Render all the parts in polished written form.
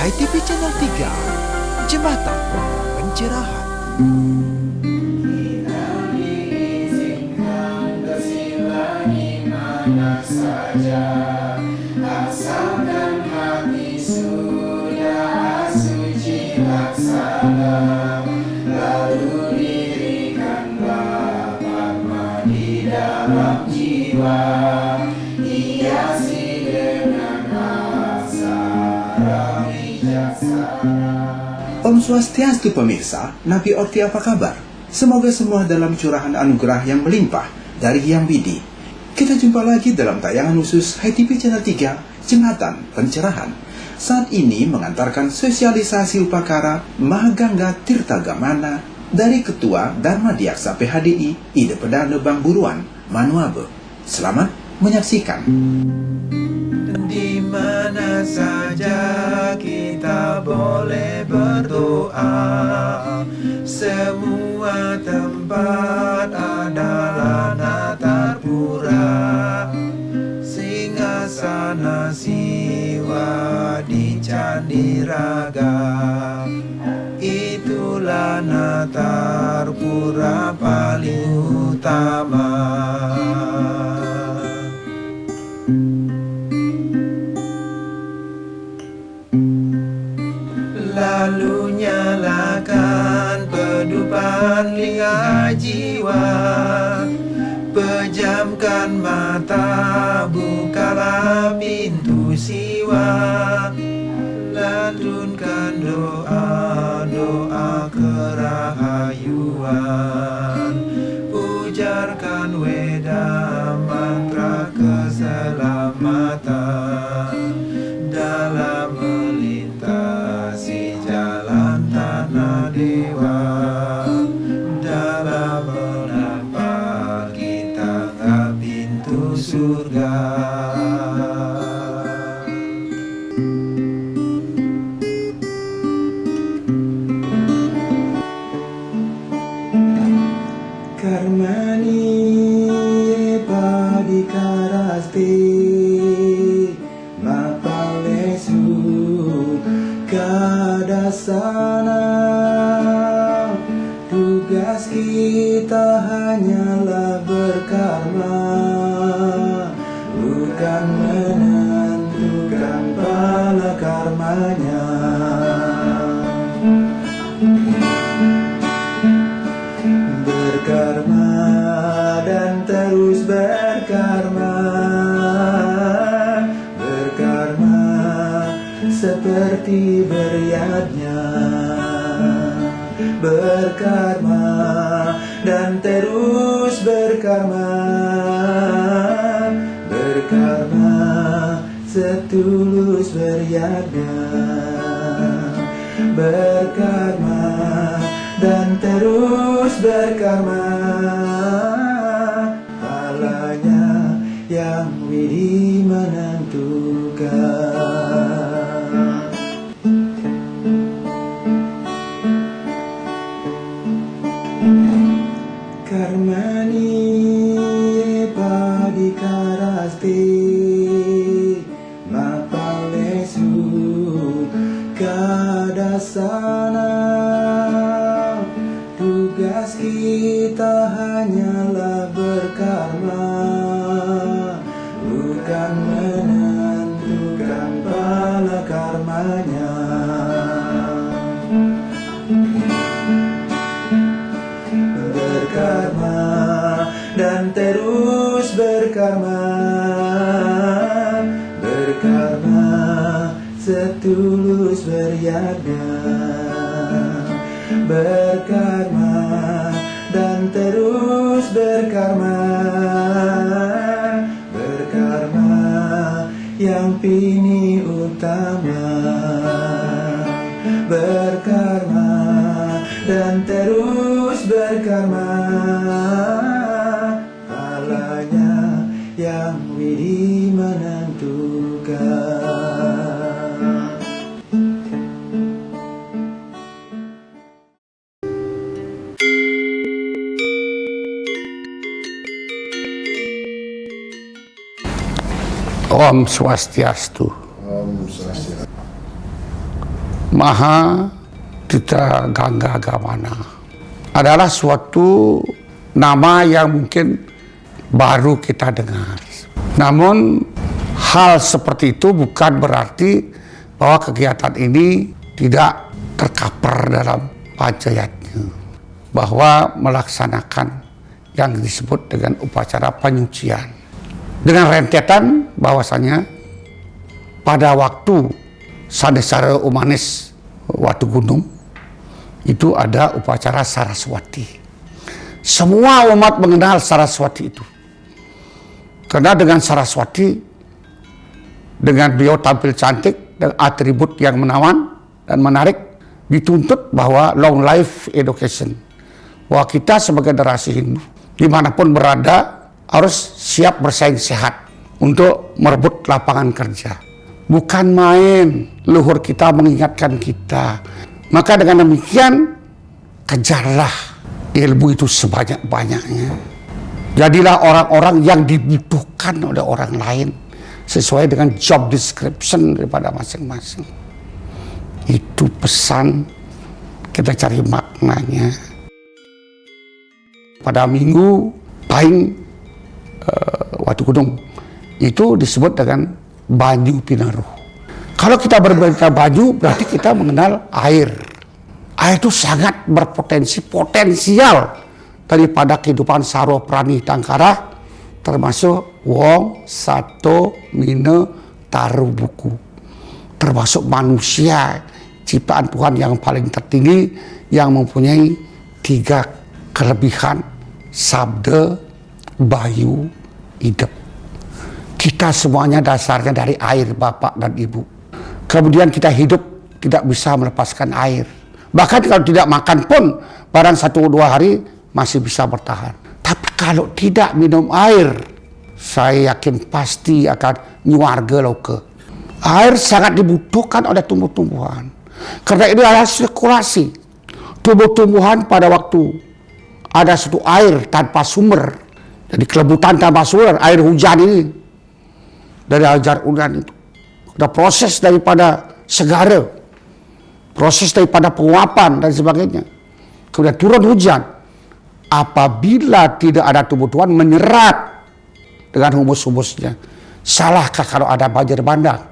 HiTV Channel 3, Jembatan Pencerahan. Kita diizinkan bersilangi mana saja, asalkan hati sudah suci laksana, lalu dirikanlah Padma di dalam jiwa, hiasi dengan aksara bijaksana. Om Swastiastu pemirsa, Nabi Orti apa kabar? Semoga semua dalam curahan anugerah yang melimpah dari Hyang Widi. Kita jumpa lagi dalam tayangan khusus HiTV Channel 3, Jembatan Pencerahan. Saat ini mengantarkan sosialisasi upakara Mahagangga Tirtagamana dari Ketua Dharma Diaksa PHDI Ide Pedane Bang Buruan, Manuabe. Selamat menyaksikan. Di mana saja kita boleh berdoa, semua tempat adalah Natarpura, singgasana siwa di Candiraga, itulah Natarpura paling utama. Lalu nyalakan pedupan lingga jiwa, pejamkan mata, bukalah pintu siwa, lantunkan doa-doa kerahayuan, ujarkan weda mantra keselamatan dalam melintasi jalan tanah dewa, dalam menapaki tangga pintu surga. Karmani padikaraste mapalesu kadasana, tugas kita hanyalah berkarma, bukan menentukan pala karmanya. Berkarma dan terus berkarma, berkarma seperti beriadnya, berkarma dan terus berkarma, berkarma setulus beriadnya, berkarma dan terus berkarma, pahalanya yang Widi menentukan. Karmani padikaraste mapalesu kadasana, tugas kita hanyalah berkarma, bukan menentukan pala karmanya. Berkarma dan terus berkarma, berkarma setulus beriaga, berkarma dan terus berkarma, berkarma yang pini utama, berkarma dan terus berkarma, pahalanya yang Widi menentukan. Om Swastiastu. Om Swastiastu. Maha Tita Gangga Gamana adalah suatu nama yang mungkin baru kita dengar. Namun hal seperti itu bukan berarti bahwa kegiatan ini tidak tercover dalam panjayatnya, bahwa melaksanakan yang disebut dengan upacara penyucian dengan rentetan bahwasanya pada waktu Sandesara Umanis Watu Gunung itu ada upacara Saraswati. Semua umat mengenal Saraswati itu. Karena dengan Saraswati, dengan beliau tampil cantik, dengan atribut yang menawan dan menarik, dituntut bahwa long life education. Bahwa kita sebagai generasi Hindu, dimanapun berada, harus siap bersaing sehat untuk merebut lapangan kerja. Bukan main, leluhur kita mengingatkan kita. Maka dengan demikian, kejarlah ilmu itu sebanyak-banyaknya. Jadilah orang-orang yang dibutuhkan oleh orang lain sesuai dengan job description daripada masing-masing. Itu pesan, kita cari maknanya. Pada minggu Pahing Watu Gunung itu disebut dengan Banyu Pinaruh. Kalau kita berbicara banyu, berarti kita mengenal air. Air itu sangat berpotensi, potensial daripada kehidupan Sarwa Prani Tangkara, termasuk Wong, Sato, Mine, Taru, Buku. Termasuk manusia, ciptaan Tuhan yang paling tertinggi, yang mempunyai 3 kelebihan: sabda, bayu, hidup. Kita semuanya dasarnya dari air, Bapak dan Ibu. Kemudian kita hidup tidak bisa melepaskan air. Bahkan kalau tidak makan pun, barang 1-2 hari masih bisa bertahan. Tapi kalau tidak minum air, saya yakin pasti akan nyuarga loke. Air sangat dibutuhkan oleh tumbuh-tumbuhan. Karena ini adalah sirkulasi. Tumbuh-tumbuhan pada waktu ada satu air tanpa sumber, jadi kelebutan tanpa sumber, air hujan ini, dari ajar hujan itu, ada proses daripada segara, proses daripada penguapan dan sebagainya, kemudian turun hujan. Apabila tidak ada tumbuh-tumbuhan menyerap dengan humus-humusnya, salahkah kalau ada banjir bandang?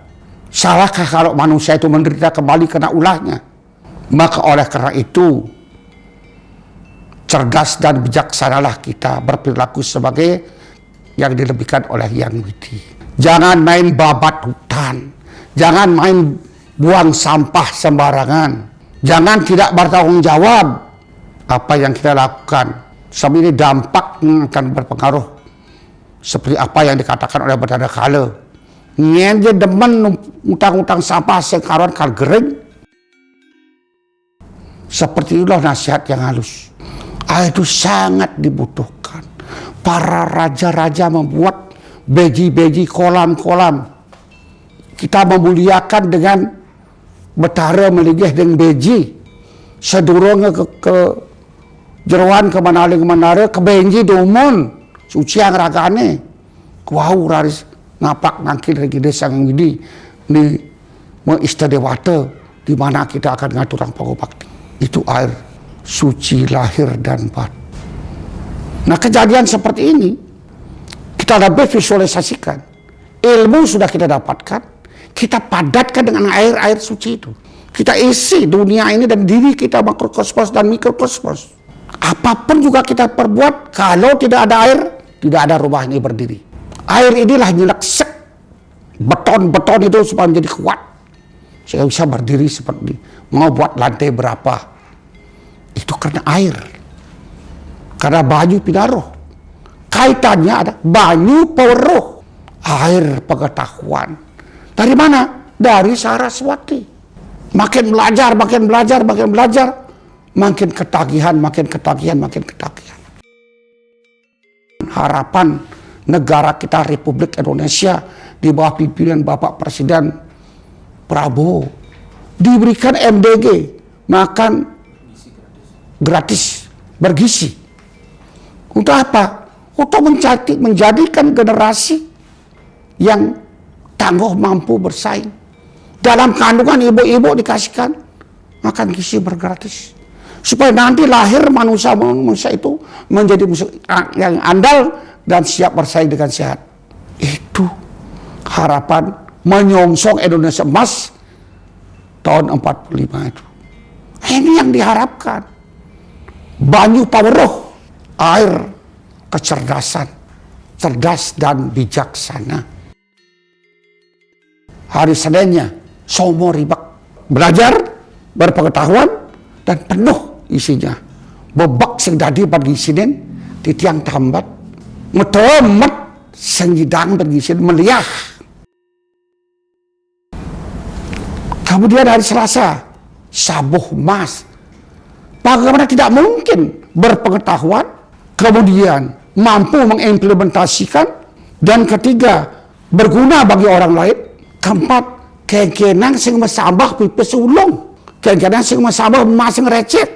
Salahkah kalau manusia itu menderita kembali kena ulahnya? Maka oleh karena itu, cerdas dan bijaksanalah kita berperilaku sebagai yang dilebihkan oleh Yang Widi. Jangan main babat hutan, jangan main buang sampah sembarangan, jangan tidak bertanggung jawab apa yang kita lakukan. Sebab ini dampaknya akan berpengaruh seperti apa yang dikatakan oleh Bathara Kala. Nyenje demen utang-utang sampah sekaruan kal gering. Seperti itulah nasihat yang halus. Air itu sangat dibutuhkan. Para raja-raja membuat beji-beji, kolam-kolam. Kita memuliakan dengan Bathara meligih dengan beji. Sedurungnya ke jeroan ke manaling-manara, ke benji domun, suci yang ragane. Kuau raris ngapak nangkil lagi desa yang ini. Ini istadewata, di mana kita akan ngatur orang pangobakti. Itu air suci lahir dan batin. Nah, kejadian seperti ini kita lebih visualisasikan. Ilmu sudah kita dapatkan, kita padatkan dengan air-air suci itu. Kita isi dunia ini dan diri kita, makrokosmos dan mikrokosmos. Apapun juga kita perbuat, kalau tidak ada air, tidak ada rumah ini berdiri. Air inilah nyeleksek beton-beton itu supaya menjadi kuat, sehingga bisa berdiri seperti ini. Mau buat lantai berapa, itu karena air. Karena Banyu Pinaruh, kaitannya ada Banyu Peweruh, air pengetahuan. Dari mana? Dari Saraswati. Makin belajar, makin belajar, makin belajar, makin ketagihan, makin ketagihan, makin ketagihan. Harapan negara kita Republik Indonesia di bawah pimpinan Bapak Presiden Prabowo diberikan MDG, makan gratis, bergizi. Untuk apa? Untuk menjadikan generasi yang tangguh, mampu bersaing. Dalam kandungan ibu-ibu dikasihkan makan gizi bergratis. Supaya nanti lahir manusia itu menjadi yang andal dan siap bersaing dengan sehat. Itu harapan menyongsong Indonesia emas tahun 45 itu. Ini yang diharapkan. Banyu paweruh, air kecerdasan, cerdas dan bijaksana. Hari Seninnya, somo ribak, belajar, berpengetahuan, dan penuh isinya. Bebak sing dadi bagi Senin, di tiang tambat, metemet sing hidang bagi Senin meliah. Kemudian hari Selasa, sabuh emas. Bagaimana tidak mungkin berpengetahuan, kemudian mampu mengimplementasikan, dan ketiga, berguna bagi orang lain. Keempat, kegenang sing mesabah pipis ulung, kegenang sing mesabah emas sing recet.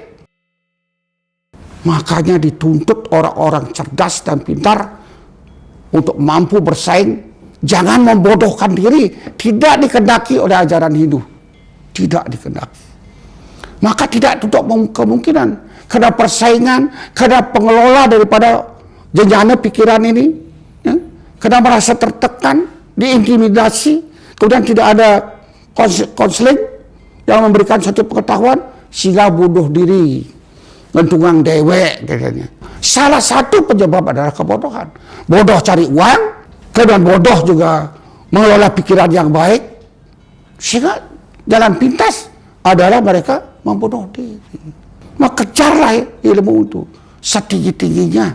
Makanya dituntut orang-orang cerdas dan pintar untuk mampu bersaing. Jangan membodohkan diri, tidak dikehendaki oleh ajaran Hindu. Tidak dikehendaki. Maka tidak tutup kemungkinan karena persaingan, karena pengelola daripada jenjana pikiran ini, ya, karena merasa tertekan, diintimidasi, kemudian tidak ada konseling yang memberikan satu pengetahuan, sehingga bunuh diri, ngentungang dewek, katanya. Salah satu penyebab adalah kebodohan. Bodoh cari uang, kemudian bodoh juga mengelola pikiran yang baik, sehingga jalan pintas adalah mereka membunuh diri. Maka kejarlah ilmu itu setinggi-tingginya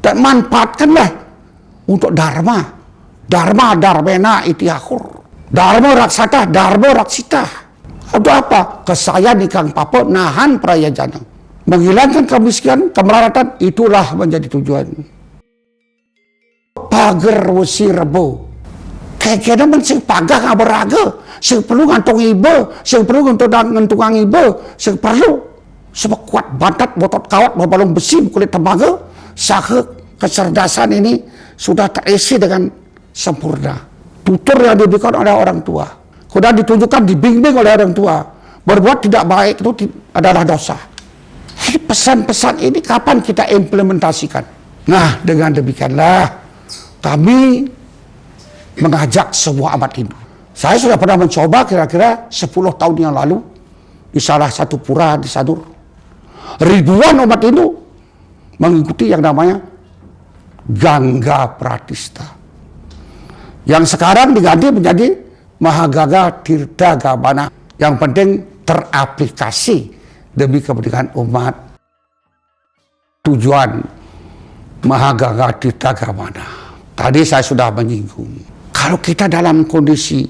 dan manfaatkanlah untuk dharma. Dharma dharmena itiakur. Dharma raksata, dharma raksita. Untuk apa? Kesayan ikang papa nahan prayajana. Menghilangkan kemiskinan, kemelaratan, itulah menjadi tujuan. Pager wesi rebo. Kayaknya men sing pagah ngaberaga, sing perlu ngantung iba, sing perlu ngantungang iba, sing perlu sebab kuat batat, botot kawat, balung besi, kulit tembaga, saha kecerdasan ini sudah terisi dengan sempurna. Tutur yang diberikan oleh orang tua, sudah ditunjukkan, dibimbing oleh orang tua. Berbuat tidak baik itu adalah dosa. Jadi pesan-pesan ini kapan kita implementasikan? Nah, dengan demikianlah kami mengajak semua umat Hindu. Saya sudah pernah mencoba kira-kira 10 tahun yang lalu di salah satu pura di Sadur. Ribuan umat Hindu mengikuti yang namanya Gangga Pratista. Yang sekarang diganti menjadi Mahagaga Tirta Gabana. Yang penting teraplikasi demi kepentingan umat. Tujuan Mahagaga Tirta Gabana. Tadi saya sudah menyinggung. Kalau kita dalam kondisi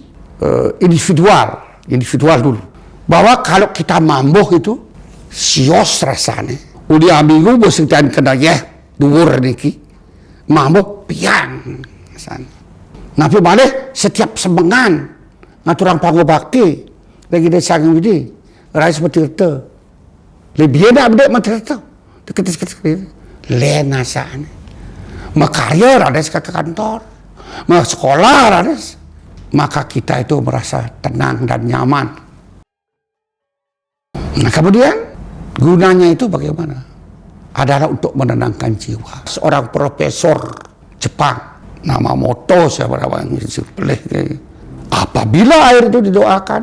individual dulu, bahwa kalau kita mambuh itu sios rasanya. Udah minggu bosan kedaya dhuwur niki, mambuh piang. Nabi balik setiap sembengan ngaturang pangobakti lagi desa ngidi, rai seperti itu. Lebih enak beda menterita. Deket lena sana. Makarya ada ke kantor, sekolah ada, maka kita itu merasa tenang dan nyaman. Nah kemudian gunanya itu bagaimana? Adalah untuk menenangkan jiwa. Seorang profesor Jepang, nama Moto siapa namanya, apabila air itu didoakan,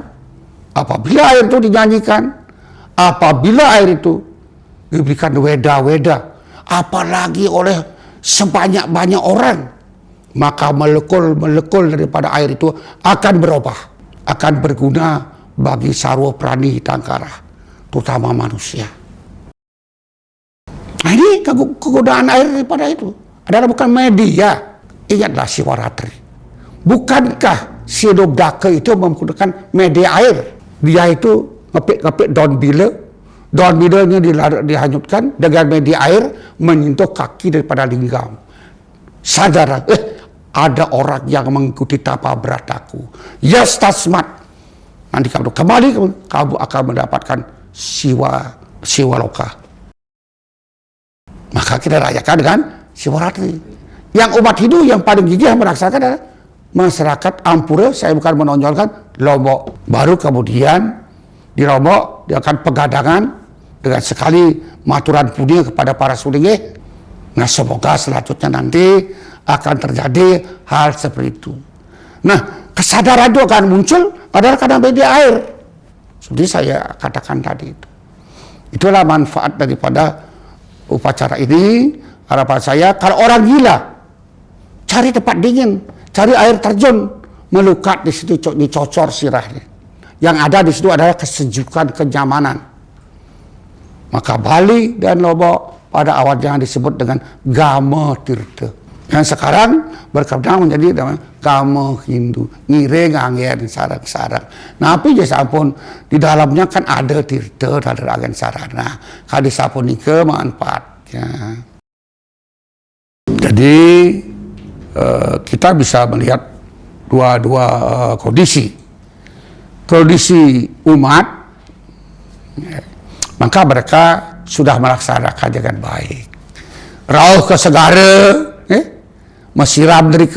apabila air itu dinyanyikan, apabila air itu diberikan weda-weda, apalagi oleh sebanyak-banyak orang, maka molekul daripada air itu akan berubah, akan berguna bagi sarwa prani tangkara, terutama manusia. Nah ini kegunaan air daripada itu adalah bukan media. Ingatlah Siwaratri. Bukankah Sidobdaka itu menggunakan media air? Dia itu ngepik daun bila. Daun bilanya dihanyutkan dengan media air menyentuh kaki daripada linggam. Sadar, ada orang yang mengikuti tapa berataku. Yes tasmat. Nanti kamu kembali, kamu akan mendapatkan siwa loka. Maka kita rayakan dengan Siwaratri. Yang umat Hindu yang paling gigih melaksanakan adalah masyarakat Ampura. Saya bukan menonjolkan Lombok. Baru kemudian di Lombok diakan pegadangan dengan sekali maturan pundi kepada para sulingeh. Nah, semoga selanjutnya nanti akan terjadi hal seperti itu. Nah, kesadaran itu akan muncul adalah karena media air. Seperti saya katakan tadi itu. Itulah manfaat daripada upacara ini. Harapan saya, kalau orang gila, cari tempat dingin, cari air terjun, melukat di situ, dicocor sirahnya. Yang ada di situ adalah kesejukan, kenyamanan. Maka Bali dan Lombok pada awalnya disebut dengan Gama Tirta. Yang sekarang berkembang menjadi Gama Hindu. Ngire ngangen sarang-sarang. Tapi jasa pun di dalamnya kan ada tirta, ada agen sarana. Kali sapunika manfaatnya. Jadi kita bisa melihat dua kondisi. Kondisi umat, maka mereka sudah melaksanakan dengan baik. Rauh ke segara, mesiram dari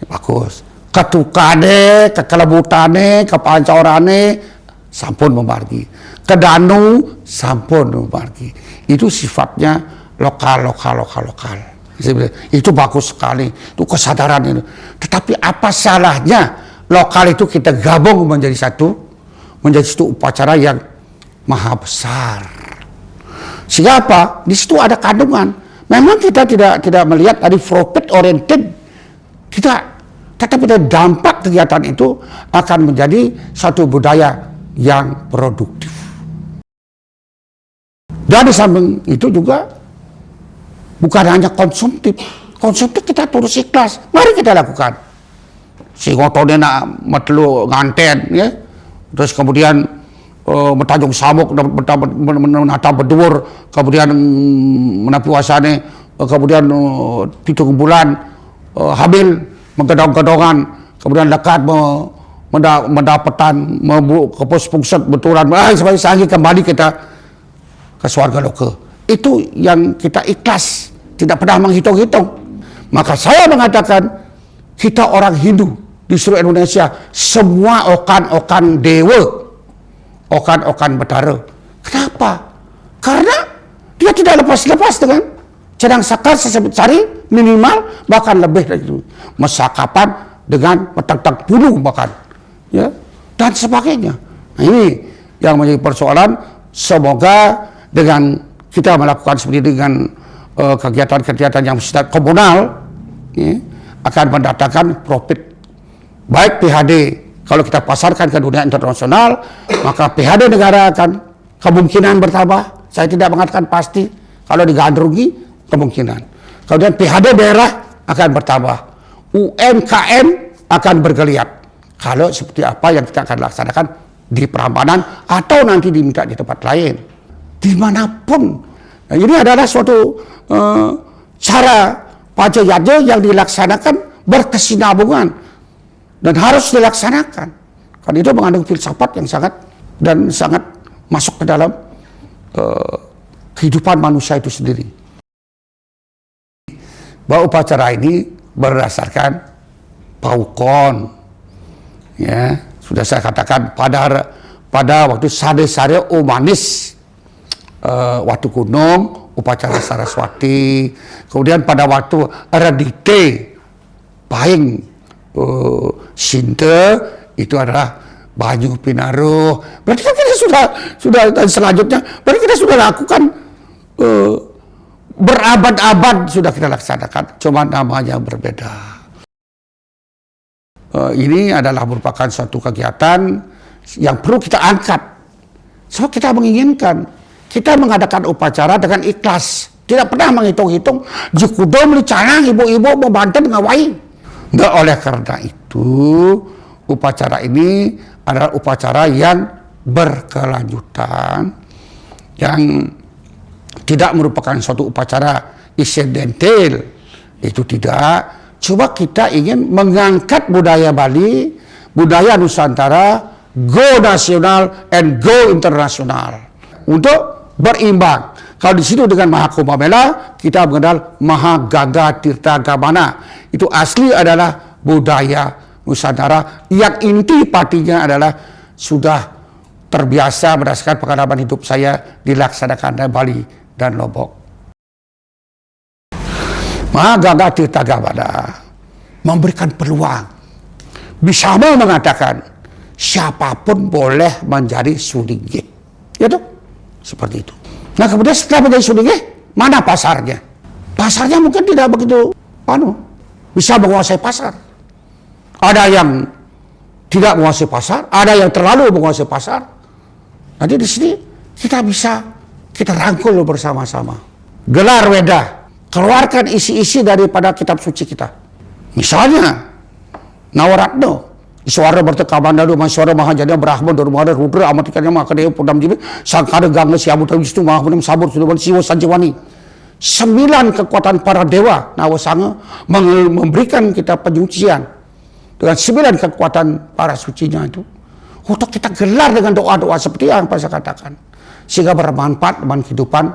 bagus. Ketukane, kekelebutane, kepancorane, sampun memargi. Kedanu, sampun memargi. Itu sifatnya lokal. Itu bagus sekali. Itu kesadaran itu. Tetapi apa salahnya lokal itu kita gabung menjadi satu upacara yang maha besar. Sehingga apa? Di situ ada kandungan. Memang kita tidak melihat dari profit oriented, tidak. Tetapi dampak kegiatan itu akan menjadi satu budaya yang produktif. Dan di samping itu juga bukan hanya konsumtif. Konsumtif kita terus ikhlas. Mari kita lakukan. Si ngotone nak metelu nganten, ya. Terus kemudian metajung samuk, menata berdur, kemudian menapi puasane, kemudian 7 bulan hamil, menggedong-gedongan, kemudian lekat mendapatan, kepus pungset betulan, sampai sangi kembali kita ke surga loka. Itu yang kita ikhlas, tidak pernah menghitung-hitung. Maka saya mengatakan kita orang Hindu di seluruh Indonesia semua okan-okan dewa, okan-okan betara. Kenapa? Karena dia tidak lepas-lepas dengan cadang sakar sesebut cari minimal bahkan lebih dari itu. Mesakapan dengan petang-tang bulu bahkan, ya, dan sebagainya. Nah, ini yang menjadi persoalan. Semoga dengan kita melakukan seperti dengan kegiatan-kegiatan yang bersifat komunal, ya, akan mendatangkan profit. Baik PHD, kalau kita pasarkan ke dunia internasional, maka PHD negara akan kemungkinan bertambah. Saya tidak mengatakan pasti, kalau digandrungi kemungkinan. Kemudian PHD daerah akan bertambah. UMKM akan bergeliat. Kalau seperti apa yang kita akan laksanakan di Prambanan atau nanti diminta di tempat lain. Dimanapun. Nah, ini adalah suatu cara pajayanya yang dilaksanakan berkesinambungan. Dan harus dilaksanakan. Karena itu mengandung filsafat yang sangat masuk ke dalam kehidupan manusia itu sendiri. Bahwa upacara ini berdasarkan paukon. Ya, sudah saya katakan pada waktu sade-sade umanis, waktu gunung, upacara Saraswati. Kemudian pada waktu Radite, Paing, Sinta, itu adalah Banyu Pinaruh. Berarti kan kita sudah dan selanjutnya, berarti kita sudah lakukan berabad-abad sudah kita laksanakan, cuma namanya berbeda. Ini adalah merupakan suatu kegiatan yang perlu kita angkat. Sebab kita menginginkan, kita mengadakan upacara dengan ikhlas, tidak pernah menghitung-hitung, jikudo melicanang ibu-ibu membantu ngawai. Nah, oleh karena itu upacara ini adalah upacara yang berkelanjutan, yang tidak merupakan suatu upacara insidental. Itu tidak. Coba kita ingin mengangkat budaya Bali, budaya Nusantara, go nasional and go internasional untuk berimbang. Kalau di situ dengan Maha Kumbamela, kita mengenal Maha Gaga Tirta Gamana. Itu asli adalah budaya Nusantara yang inti patinya adalah sudah terbiasa berdasarkan pengalaman hidup saya dilaksanakan di Bali dan Lombok. Maha Tirta Gabana memberikan peluang. Bisama mengatakan siapapun boleh menjadi Sulinggih. Ya tuh, seperti itu. Nah kemudian setelah menjadi Sulinggih, mana pasarnya? Pasarnya mungkin tidak begitu bisa menguasai pasar. Ada yang tidak menguasai pasar, ada yang terlalu menguasai pasar. Nanti di sini kita rangkul bersama-sama. Gelar Weda, keluarkan isi-isi daripada kitab suci kita. Misalnya Nawaratno, Iswara Bertekamandalu, Maswara Mahajana, Brahman, Durmada, Rudra, Amatikanya, Makadeo, Pudam Jibi, Sangkara Gangga, Siabu, Wisnu, Mahapunam, Sabur, Sudawan, Siwa, Sanjiwani. 9 kekuatan para dewa Nawasanga memberikan kita penyucian dengan 9 kekuatan para sucinya itu untuk kita gelar dengan doa-doa seperti yang saya katakan, sehingga bermanfaat dalam kehidupan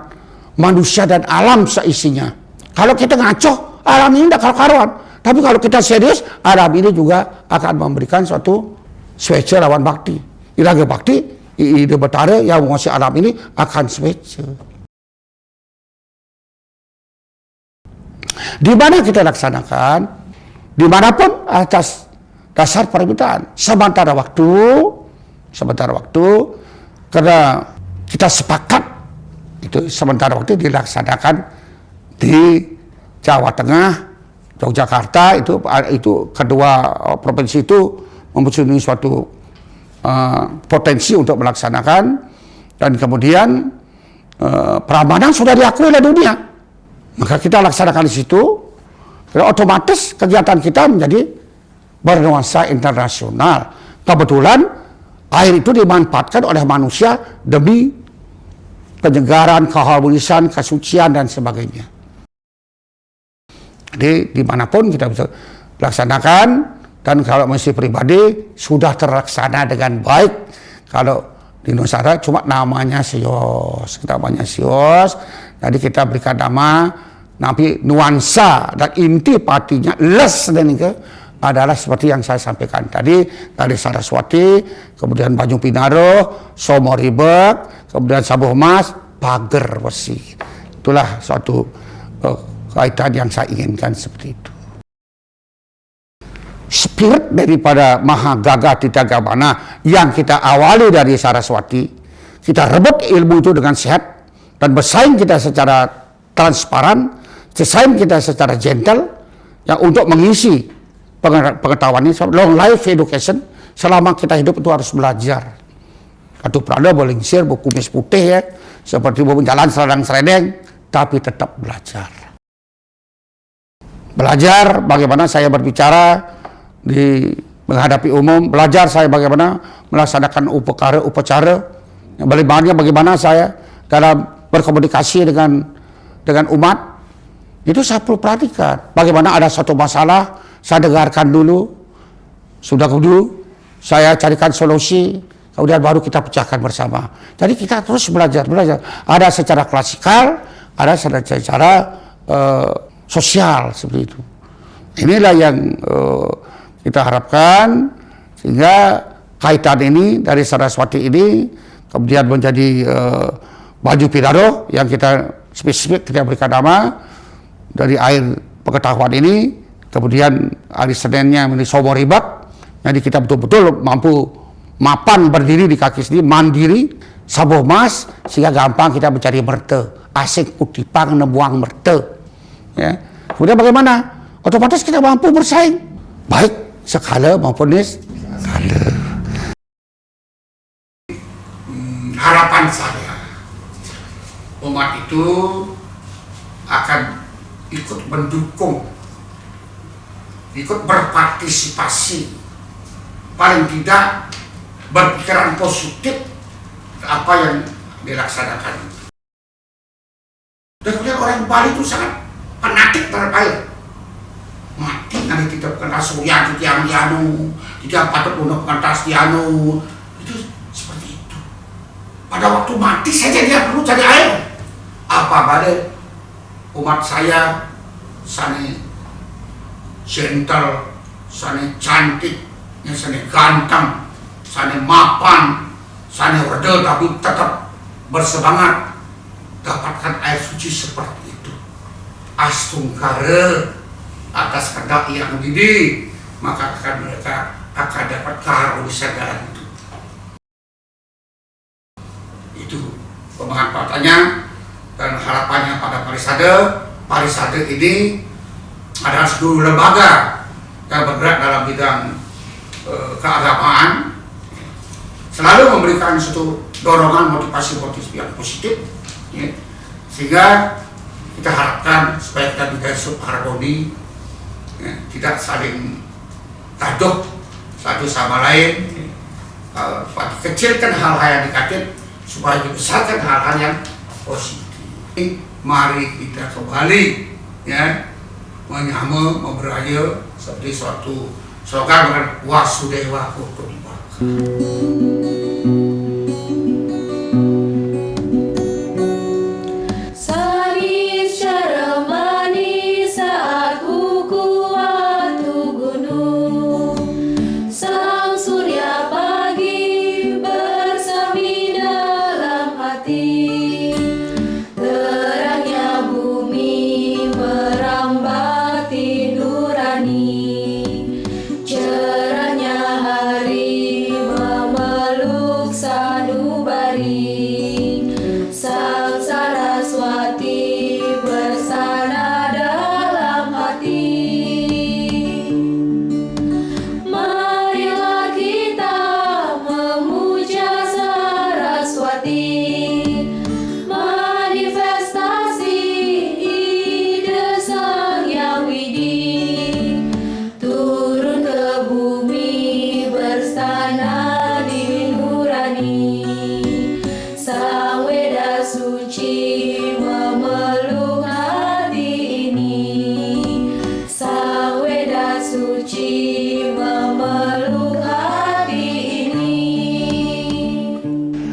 manusia dan alam seisinya. Kalau kita ngaco, alam ini tidak karuan. Tapi kalau kita serius, alam ini juga akan memberikan suatu swece lawan bakti. Iraga bakti, ide betara yang menguasai alam ini akan swece. Di mana kita laksanakan, dimanapun atas dasar permintaan, sementara waktu, karena kita sepakat itu sementara waktu dilaksanakan di Jawa Tengah, Yogyakarta, itu kedua provinsi itu mempunyai suatu potensi untuk melaksanakan, dan kemudian Prambanan sudah diakui oleh dunia. Maka kita laksanakan di situ, otomatis kegiatan kita menjadi bernuansa internasional. Kebetulan air itu dimanfaatkan oleh manusia demi penyegaran, keharmonisan, kesucian dan sebagainya. Jadi dimanapun kita bisa laksanakan, dan kalau masih pribadi sudah terlaksana dengan baik. Kalau di Nusantara cuma namanya Sios, jadi kita berikan nama, tapi nuansa dan inti partinya les dan itu adalah seperti yang saya sampaikan tadi, dari Saraswati, kemudian Banyu Pinaro, Somoribek, kemudian Sabuh Mas, Pager Wesi. Itulah suatu kaitan yang saya inginkan seperti itu. Spirit daripada Maha Tirta Gabana yang kita awali dari Saraswati, kita rebut ilmu itu dengan sehat, dan bersaing kita secara transparan, bersaing kita secara gentle, yang untuk mengisi pengetahuan ini, long life education, selama kita hidup itu harus belajar. Katu Prada belingsir, kumis putih ya, seperti jalan seredang-seredeng, tapi tetap belajar. Belajar bagaimana saya berbicara menghadapi umum, belajar saya bagaimana melaksanakan upacara, bagaimana saya dalam berkomunikasi dengan umat, itu saya perlu perhatikan. Bagaimana ada satu masalah, saya dengarkan dulu, saya carikan solusi, kemudian baru kita pecahkan bersama. Jadi kita terus belajar. Ada secara klasikal, ada secara sosial seperti itu. Inilah yang kita harapkan, sehingga kaitan ini dari Saraswati ini kemudian menjadi Banyu Pinaro yang kita spesifik kita berikan nama dari air pengetahuan ini, kemudian hari Seninnya menjadi Somoribek. Jadi kita betul-betul mampu mapan berdiri di kaki sendiri, mandiri, Sabuh Mas, sehingga gampang kita mencari merte, asik kutipang nebuang merte. Ya. Kemudian bagaimana? Otomatis kita mampu bersaing, baik skala maupun skala. Harapan saya, umat itu akan ikut mendukung, ikut berpartisipasi, paling tidak berpikiran positif apa yang dilaksanakan. Dan kemudian orang Bali itu sangat fanatik terhadap air. Mati nanti kita kena surya itu tiang dianu, tidak patut untuk pentas dianu, itu seperti itu. Pada waktu mati saja dia perlu cari air. Apa balik umat saya sane gentle, sane cantik, sane ganteng, sane mapan, Sana reda tapi tetap bersemangat dapatkan air suci seperti itu. Astungkare atas kehendak yang Widi, maka mereka akan dapat karunia itu. Itu pemanfaatannya dan harapannya pada Parisade. Parisade ini adalah seluruh lembaga yang bergerak dalam bidang keagamaan, selalu memberikan suatu dorongan motivasi yang positif, ya. Sehingga kita harapkan supaya kita bisa hidup harmoni, ya, tidak saling tajuk satu sama lain, ya. Kecilkan hal-hal yang negatif supaya dibesarkan hal-hal yang positif. Mari kita kembali, ya, menyama, memberaya seperti suatu slogan dengan Wasudewa Kutumbaka.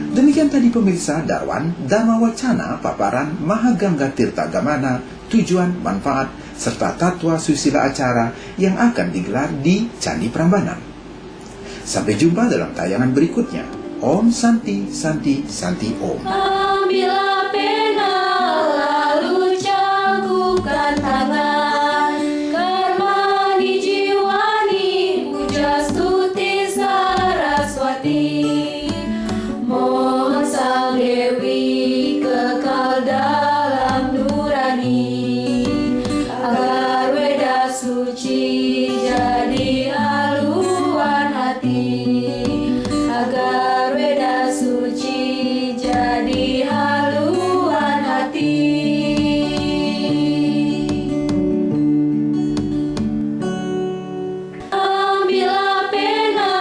Demikian tadi pemirsa Darwan Dhamma Wacana paparan Mahagangga Tirtagamana, tujuan, manfaat, serta tatwa susila acara yang akan digelar di Candi Prambanan. Sampai jumpa dalam tayangan berikutnya. Om Santi Santi Santi Om. Ambillah pena lalu cangkupkan tangan, Karmani Jiwani puja stuti Saraswati. Mohon Sang Dewi kekal dalam nurani, agar Weda suci jadi haluan hati, agar Weda suci jadi haluan hati. Ambillah pena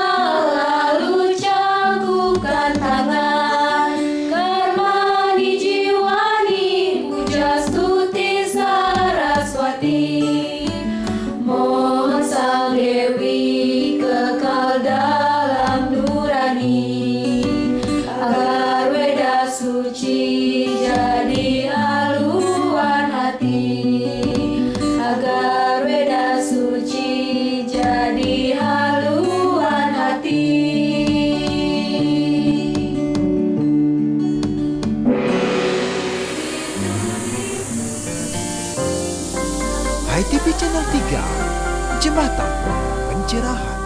lalu cangkupkan tangan, Karmani Jiwani puja stuti Saraswati. Mohon Sang Dewi kekal dalam nurani, agar Weda suci jadi haluan hati, agar Weda suci jadi haluan hati. HiTV Channel 3, Jembatan Pencerahan.